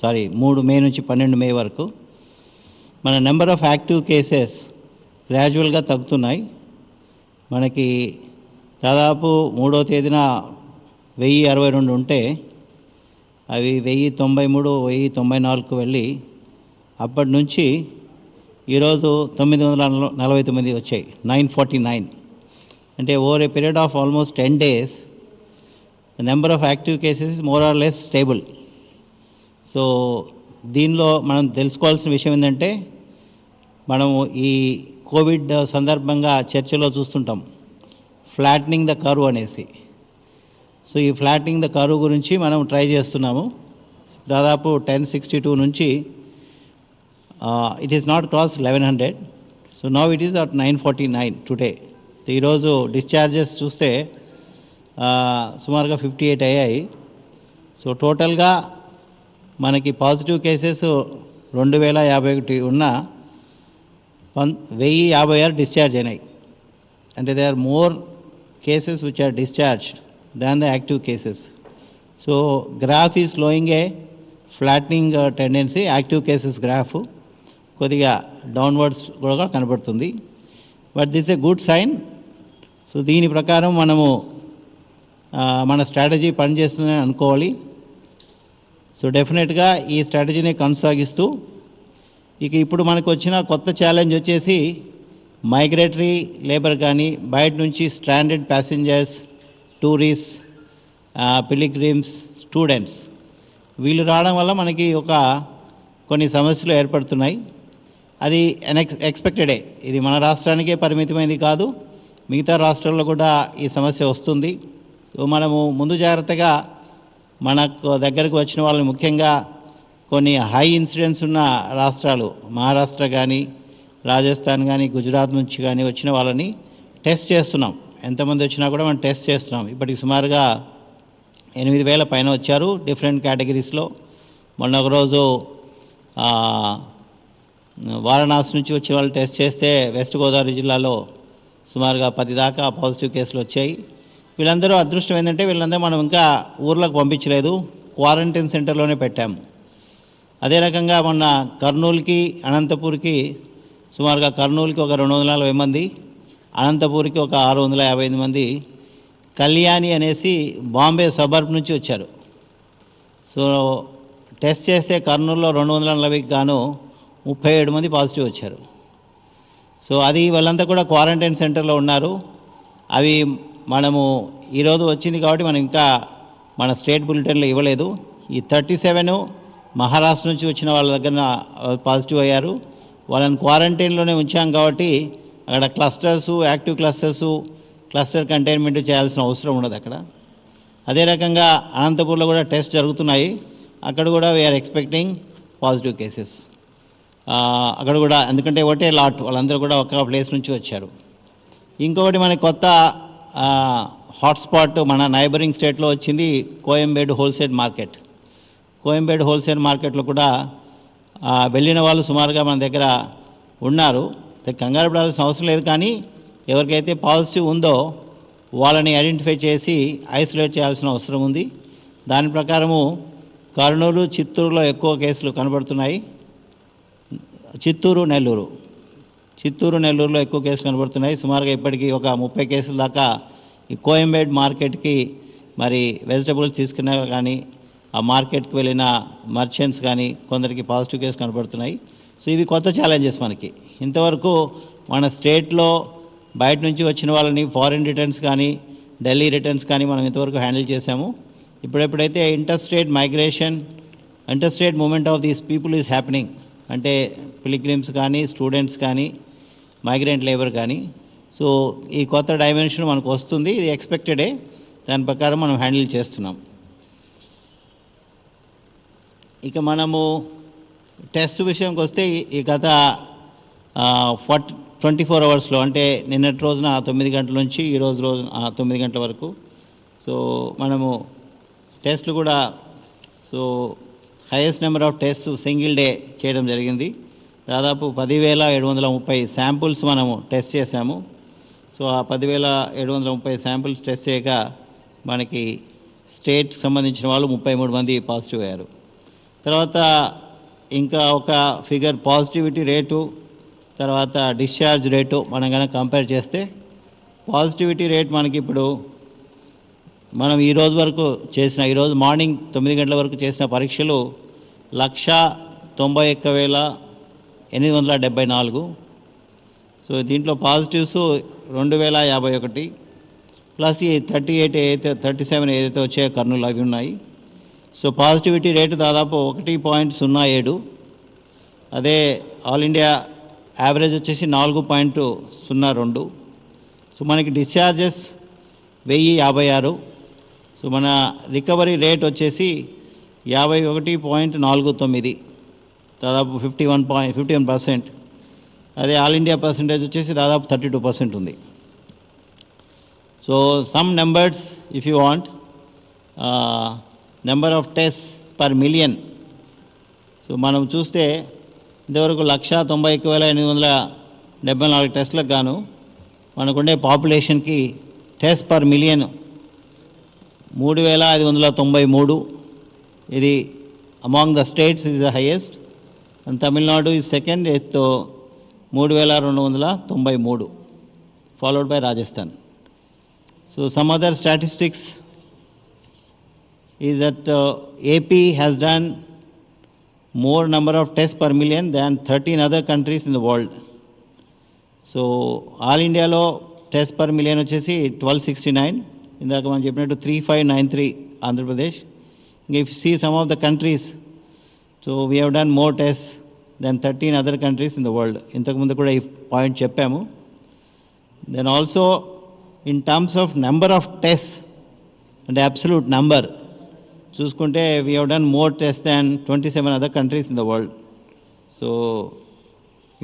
3 మే నుంచి 12 మే వరకు మన నెంబర్ ఆఫ్ యాక్టివ్ కేసెస్ గ్రాడ్యువల్గా తగ్గుతున్నాయి. మనకి దాదాపు 3వ తేదీన 1062 ఉంటే అవి 1093, 1094 వెళ్ళి అప్పటి నుంచి ఈరోజు 949 వచ్చాయి, 949. అంటే over a period of almost 10 days the number of active cases is more or less stable. So దీనిలో మనం తెలుసుకోవాల్సిన విషయం ఏంటంటే, మనము ఈ కోవిడ్ సందర్భంగా చర్చలో చూస్తుంటాం ఫ్లాట్నింగ్ ద కర్వ్ అనేసి. సో ఈ ఫ్లాట్నింగ్ ద కర్వ్ గురించి మనం ట్రై చేస్తున్నాము. దాదాపు 1062 నుంచి it is not cross 1100. So now it is at 949 today. ఈరోజు డిశ్చార్జెస్ చూస్తే సుమారుగా 58 అయ్యాయి. సో టోటల్గా మనకి పాజిటివ్ కేసెస్ 2051 ఉన్న 1056 డిశ్చార్జ్ అయినాయి. అంటే they are more cases which are discharged than the active cases. So graph is slowing a flattening tendency. Active cases graph కొద్దిగా డౌన్వర్డ్స్ కూడా కనబడుతుంది. But this a good sign. So దీని ప్రకారం మనము మన స్ట్రాటజీ పనిచేస్తుందని అనుకోవాలి. సో డెఫినెట్గా ఈ స్ట్రాటజీని కొనసాగిస్తూ ఇప్పుడు మనకు వచ్చిన కొత్త ఛాలెంజ్ వచ్చేసి మైగ్రేటరీ లేబర్ కానీ బయట నుంచి stranded passengers, tourist, pilgrims, students వీళ్ళు రావడం వల్ల మనకి కొన్ని సమస్యలు ఏర్పడుతున్నాయి. అది ఎక్స్పెక్టెడే. ఇది మన రాష్ట్రానికే పరిమితమైనది కాదు, మిగతా రాష్ట్రాల్లో కూడా ఈ సమస్య వస్తుంది. సో మనము ముందు జాగ్రత్తగా మనకు దగ్గరకు వచ్చిన వాళ్ళని, ముఖ్యంగా కొన్ని హై ఇన్సిడెన్స్ ఉన్న రాష్ట్రాలు మహారాష్ట్ర కానీ, రాజస్థాన్ కానీ, గుజరాత్ నుంచి కానీ వచ్చిన వాళ్ళని టెస్ట్ చేస్తున్నాం. ఎంతమంది వచ్చినా కూడా మనం టెస్ట్ చేస్తున్నాం. ఇప్పటికి సుమారుగా 8,000 పైన వచ్చారు డిఫరెంట్ కేటగిరీస్లో. మొన్న ఒకరోజు వారణాసి నుంచి వచ్చిన వాళ్ళు టెస్ట్ చేస్తే వెస్ట్ గోదావరి జిల్లాలో సుమారుగా 10 దాకా పాజిటివ్ కేసులు వచ్చాయి. వీళ్ళందరూ అదృష్టం ఏంటంటే వీళ్ళందరూ మనం ఇంకా ఊర్లకు పంపించలేదు, క్వారంటైన్ సెంటర్లోనే పెట్టాము. అదే రకంగా మొన్న కర్నూలుకి, అనంతపూర్కి సుమారుగా కర్నూలుకి ఒక 240 మంది, అనంతపూర్కి ఒక 655 మంది కళ్యాణి అనేసి బాంబే సబర్బ్ నుంచి వచ్చారు. సో టెస్ట్ చేస్తే కర్నూలులో 240కి గాను 37 మంది పాజిటివ్ వచ్చారు. సో అది వాళ్ళంతా కూడా క్వారంటైన్ సెంటర్లో ఉన్నారు. అవి మనము ఈరోజు వచ్చింది కాబట్టి మనం ఇంకా మన స్టేట్ బులెటిన్లో ఇవ్వలేదు. ఈ 37 మహారాష్ట్ర నుంచి వచ్చిన వాళ్ళ దగ్గర పాజిటివ్ అయ్యారు. వాళ్ళని క్వారంటైన్లోనే ఉంచాం కాబట్టి అక్కడ క్లస్టర్సు, యాక్టివ్ క్లస్టర్సు, క్లస్టర్ కంటైన్మెంట్ చేయాల్సిన అవసరం ఉండదు అక్కడ. అదే రకంగా అనంతపూర్లో కూడా టెస్ట్ జరుగుతున్నాయి. అక్కడ కూడా వీఆర్ ఎక్స్పెక్టింగ్ పాజిటివ్ కేసెస్ అక్కడ కూడా, ఎందుకంటే ఒకటే లాట్, వాళ్ళందరూ కూడా ఒక ప్లేస్ నుంచి వచ్చారు. ఇంకొకటి మన కొత్త హాట్స్పాట్ మన నైబరింగ్ స్టేట్లో వచ్చింది Koyambedu wholesale market. Koyambedu wholesale మార్కెట్లో కూడా వెళ్ళిన వాళ్ళు సుమారుగా మన దగ్గర ఉన్నారు. కంగారు పడాల్సిన అవసరం లేదు, కానీ ఎవరికైతే పాజిటివ్ ఉందో వాళ్ళని ఐడెంటిఫై చేసి ఐసోలేట్ చేయాల్సిన అవసరం ఉంది. దాని ప్రకారము కర్నూలు, చిత్తూరులో ఎక్కువ కేసులు కనబడుతున్నాయి. చిత్తూరు, నెల్లూరులో ఎక్కువ కేసులు కనబడుతున్నాయి. సుమారుగా ఇప్పటికీ ఒక 30 కేసుల దాకా ఈ కోయంబేడ్ మార్కెట్కి మరి వెజిటబుల్స్ తీసుకున్నా కానీ, ఆ మార్కెట్కి వెళ్ళిన మర్చెంట్స్ కానీ కొందరికి పాజిటివ్ కేసు కనబడుతున్నాయి. సో ఇవి కొత్త ఛాలెంజెస్ మనకి. ఇంతవరకు మన స్టేట్లో బయట నుంచి వచ్చిన వాళ్ళని ఫారిన్ రిటర్న్స్ కానీ, ఢిల్లీ రిటర్న్స్ కానీ మనం ఇంతవరకు హ్యాండిల్ చేశాము. ఇప్పుడెప్పుడైతే inter state movement of these people is happening, అంటే పిలిగ్రిమ్స్ కానీ, స్టూడెంట్స్ కానీ, మైగ్రెంట్ లేబర్ కానీ, సో ఈ కొత్త డైమెన్షన్ మనకు వస్తుంది. ఇది ఎక్స్పెక్టెడే. దాని ప్రకారం మనం హ్యాండిల్ చేస్తున్నాం. ఇక మనము టెస్ట్ విషయంకి వస్తే ఈ గత 24 అవర్స్లో, అంటే నిన్నటి రోజున 9 గంటల నుంచి ఈరోజు 9 గంటల వరకు సో మనము టెస్ట్లు కూడా highest number of test single day చేయడం జరిగింది. దాదాపు 10,730 శాంపుల్స్ మనము టెస్ట్ చేశాము. సో ఆ 10,730 శాంపుల్స్ టెస్ట్ చేయగా మనకి స్టేట్కి సంబంధించిన వాళ్ళు 33 మంది పాజిటివ్ అయ్యారు. తర్వాత ఇంకా ఒక ఫిగర్ పాజిటివిటీ రేటు, తర్వాత డిశ్చార్జ్ రేటు మనం కనుక కంపేర్ చేస్తే పాజిటివిటీ రేట్ మనకి ఇప్పుడు మనం ఈరోజు వరకు చేసిన ఈరోజు మార్నింగ్ 9 గంటల వరకు చేసిన పరీక్షలు 191,874. సో దీంట్లో పాజిటివ్స్ 2,051 ప్లస్ ఈ 37 ఏదైతే వచ్చాయో కర్నూలు అవి ఉన్నాయి. సో పాజిటివిటీ రేటు దాదాపు 1.07. అదే ఆల్ ఇండియా యావరేజ్ వచ్చేసి 4.02. సో మనకి డిశ్చార్జెస్ 1056. సో మన రికవరీ రేట్ వచ్చేసి 51.49, దాదాపు 51%. అదే ఆల్ ఇండియా పర్సంటేజ్ వచ్చేసి దాదాపు 32% ఉంది. So some numbers if you want, number of test per million. So మనం చూస్తే ఇంతవరకు 191,874 టెస్టులకు గాను మనకుండే పాపులేషన్కి టెస్ట్ పర్ మిలియన్ 3,593. ఇది among the states is the highest, and Tamil Nadu is second ఎత్తో 3,293, followed by Rajasthan. So some other statistics is that AP has done more number of tests per million than 13 other countries in the world. So all India lo test per million వచ్చేసి 1269, ఇందాక మనం చెప్పినట్టు 3593 Andhra Pradesh. If you see some of the countries, so we have done more tests than 13 other countries in the world. ఇంతకు ముందు కూడా ఈ point చెప్పాము. Then also in terms of number of tests and absolute number చూసుకుంటే we have done more tests than 27 other countries in the world. So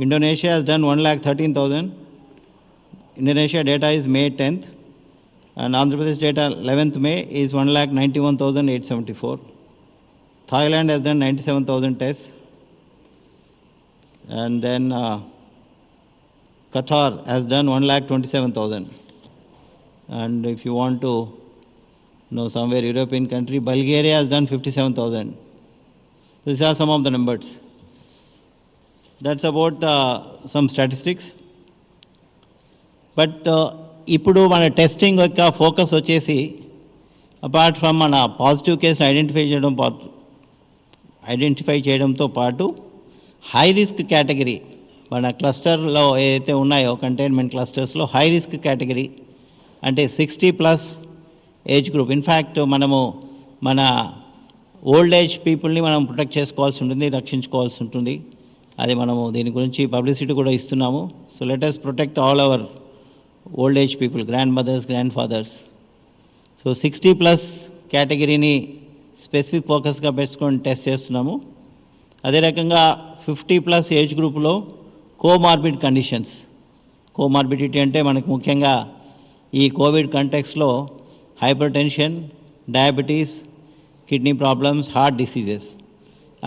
Indonesia has done 1,13,000. Indonesia data is May 10th, and Andhra Pradesh data 11th May is 1,91,874. Thailand has done 97,000 tests, and then Qatar has done 1,27,000. And if you want to somewhere European country, Bulgaria has done 57,000. These are some of the numbers. That's about some statistics. But ఇప్పుడు మన testing యొక్క focus వచ్చేసి apart from మన positive కేసులు identify చేయడంతో పాటు high risk category మన క్లస్టర్లో ఏదైతే ఉన్నాయో కంటైన్మెంట్ క్లస్టర్స్లో హై రిస్క్ కేటగిరీ అంటే 60+ ఏజ్ గ్రూప్. ఇన్ఫ్యాక్ట్ మనము మన ఓల్డ్ ఏజ్ పీపుల్ని మనం ప్రొటెక్ట్ చేసుకోవాల్సి ఉంటుంది, రక్షించుకోవాల్సి ఉంటుంది. అది మనము దీని గురించి పబ్లిసిటీ కూడా ఇస్తున్నాము. So let us protect all our old age people, grandmothers, grandfathers. So 60+ కేటగిరీని స్పెసిఫిక్ ఫోకస్గా పెట్టుకొని టెస్ట్ చేస్తున్నాము. అదే రకంగా 50+ ఏజ్ గ్రూప్లో కోమార్బిడ్ కండిషన్స్, కోమార్బిడిటీ అంటే మనకు ముఖ్యంగా ఈ కోవిడ్ కంటెక్స్లో hypertension, diabetes, kidney problems, heart diseases,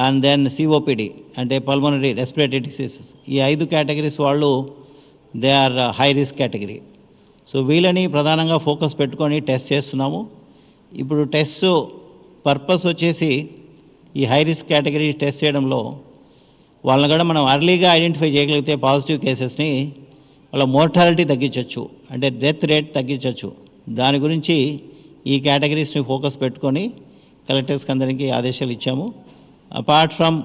and then COPD అంటే పల్మనరీ రెస్పిరేటరీ డిసీజెస్. ఈ 5 కేటగిరీస్ వాళ్ళు they are high risk category. So వీళ్ళని ప్రధానంగా ఫోకస్ పెట్టుకొని టెస్ట్ చేస్తున్నాము. ఇప్పుడు టెస్ట్ పర్పస్ వచ్చేసి ఈ హై రిస్క్ కేటగిరీ టెస్ట్ చేయడంలో వాళ్ళని కూడా మనం అర్లీగా ఐడెంటిఫై చేయగలిగితే పాజిటివ్ కేసెస్ని వాళ్ళ మోర్టాలిటీ తగ్గించవచ్చు, అంటే డెత్ రేట్ తగ్గించవచ్చు. దాని గురించి ఈ కేటగిరీస్ని ఫోకస్ పెట్టుకొని కలెక్టర్స్కి అందరికీ ఆదేశాలు ఇచ్చాము. Apart from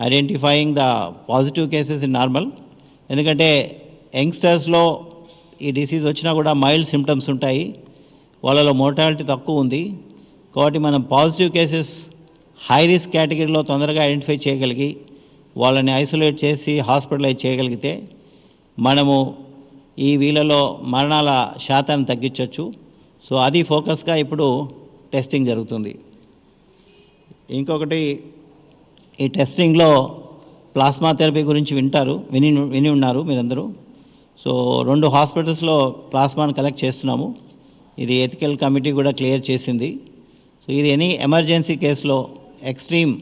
identifying the positive cases in normal, ఎందుకంటే యంగ్స్టర్స్లో ఈ డిసీజ్ వచ్చినా కూడా మైల్డ్ సిమ్టమ్స్ ఉంటాయి, వాళ్ళలో మోర్టాలిటీ తక్కువ ఉంది. కాబట్టి మనం పాజిటివ్ కేసెస్ హై రిస్క్ కేటగిరీలో తొందరగా ఐడెంటిఫై చేయగలిగి వాళ్ళని ఐసోలేట్ చేసి హాస్పిటలైజ్ చేయగలిగితే మనము ఈ వీళ్ళలో మరణాల శాతాన్ని తగ్గించవచ్చు. సో అది ఫోకస్గా ఇప్పుడు టెస్టింగ్ జరుగుతుంది. ఇంకొకటి, ఈ టెస్టింగ్లో ప్లాస్మా థెరపీ గురించి విని ఉన్నారు మీరందరూ. సో 2 హాస్పిటల్స్లో ప్లాస్మాను కలెక్ట్ చేస్తున్నాము. ఇది ఎథికల్ కమిటీ కూడా క్లియర్ చేసింది. సో ఇది ఎనీ ఎమర్జెన్సీ కేసులో, ఎక్స్ట్రీమ్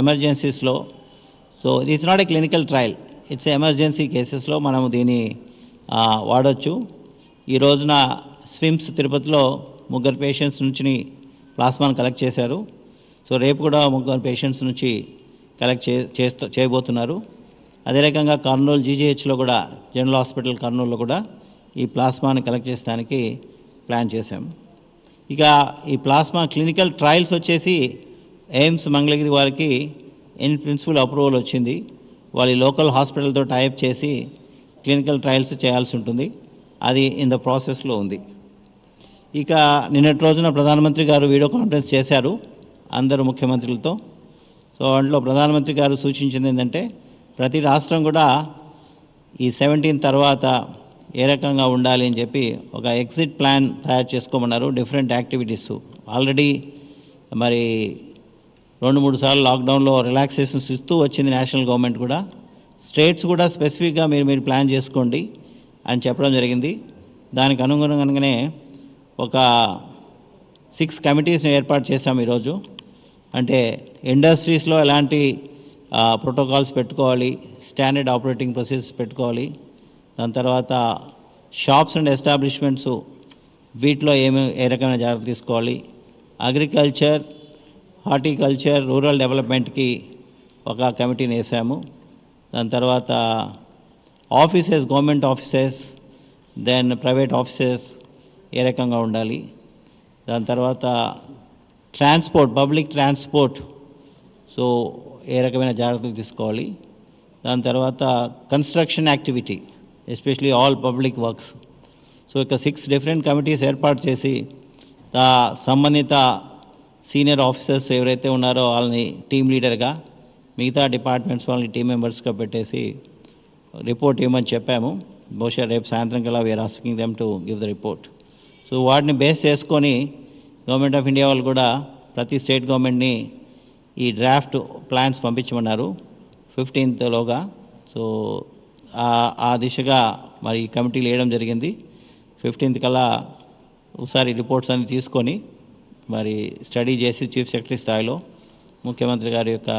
ఎమర్జెన్సీస్లో, so it's not a clinical trial, it's emergency కేసెస్లో మనము దీన్ని వాడచ్చు. ఈ రోజున స్విమ్స్ తిరుపతిలో 3 పేషెంట్స్ నుంచి ప్లాస్మాను కలెక్ట్ చేశారు. సో రేపు కూడా 3 పేషెంట్స్ నుంచి కలెక్ట్ చేయబోతున్నారు. అదే రకంగా కర్నూలు జీజీహెచ్లో కూడా, జనరల్ హాస్పిటల్ కర్నూలులో కూడా ఈ ప్లాస్మాని కలెక్ట్ చేసడానికి ప్లాన్ చేశాం. ఇక ఈ ప్లాస్మా క్లినికల్ ట్రయల్స్ వచ్చేసి ఎయిమ్స్ మంగళగిరి వారికి ఇన్ ప్రిన్సిపల్ అప్రూవల్ వచ్చింది. వాళ్ళ లోకల్ హాస్పిటల్తో టైప్ చేసి క్లినికల్ ట్రయల్స్ చేయాల్సి ఉంటుంది. అది ఇన్ ద ప్రాసెస్లో ఉంది. ఇక నిన్నటి రోజున ప్రధానమంత్రి గారు వీడియో కాన్ఫరెన్స్ చేశారు అందరూ ముఖ్యమంత్రులతో. సో అందులో ప్రధానమంత్రి గారు సూచించింది ఏంటంటే, ప్రతి రాష్ట్రం కూడా ఈ 17 తర్వాత ఏ రకంగా ఉండాలి అని చెప్పి ఒక ఎగ్జిట్ ప్లాన్ తయారు చేసుకోమన్నారు. డిఫరెంట్ యాక్టివిటీస్ ఆల్రెడీ మరి 2-3 సార్లు లాక్డౌన్లో రిలాక్సేషన్స్ ఇస్తూ వచ్చింది నేషనల్ గవర్నమెంట్ కూడా. స్టేట్స్ కూడా స్పెసిఫిక్గా మీరు ప్లాన్ చేసుకోండి అని చెప్పడం జరిగింది. దానికి అనుగుణంగానే ఒక 6 కమిటీస్ని ఏర్పాటు చేశాము ఈరోజు. అంటే ఇండస్ట్రీస్లో ఎలాంటి ప్రోటోకాల్స్ పెట్టుకోవాలి, స్టాండర్డ్ ఆపరేటింగ్ ప్రొసీజర్స్ పెట్టుకోవాలి. దాని తర్వాత షాప్స్ అండ్ ఎస్టాబ్లిష్మెంట్స్ వీటిలో ఏ రకమైన జాగ్రత్త తీసుకోవాలి. అగ్రికల్చర్, హార్టికల్చర్, రూరల్ డెవలప్మెంట్కి ఒక కమిటీని వేసాము. దాని తర్వాత offices, government offices, then private offices ఏ రకంగా ఉండాలి. దాని తర్వాత ట్రాన్స్పోర్ట్, పబ్లిక్ ట్రాన్స్పోర్ట్, సో ఏ రకమైన జాగ్రత్తలు తీసుకోవాలి. దాని తర్వాత construction activity, especially all public works. So ఇక 6 డిఫరెంట్ కమిటీస్ ఏర్పాటు చేసి సంబంధిత సీనియర్ ఆఫీసర్స్ ఎవరైతే ఉన్నారో వాళ్ళని టీమ్ లీడర్గా, మిగతా డిపార్ట్మెంట్స్ వాళ్ళని టీమ్ మెంబర్స్గా పెట్టేసి రిపోర్ట్ ఇవ్వమని చెప్పాము. బహుశా రేపు సాయంత్రం కల్లా we are asking them to give the report. So వాటిని బేస్ చేసుకొని గవర్నమెంట్ ఆఫ్ ఇండియా వాళ్ళు కూడా ప్రతి స్టేట్ గవర్నమెంట్ని ఈ డ్రాఫ్ట్ ప్లాన్స్ పంపించమన్నారు 15th సో ఆ దిశగా మరి ఈ కమిటీలు వేయడం జరిగింది. 15th కల్లా ఒకసారి రిపోర్ట్స్ అన్ని తీసుకొని మరి స్టడీ చేసి చీఫ్ సెక్రటరీ స్థాయిలో ముఖ్యమంత్రి గారి యొక్క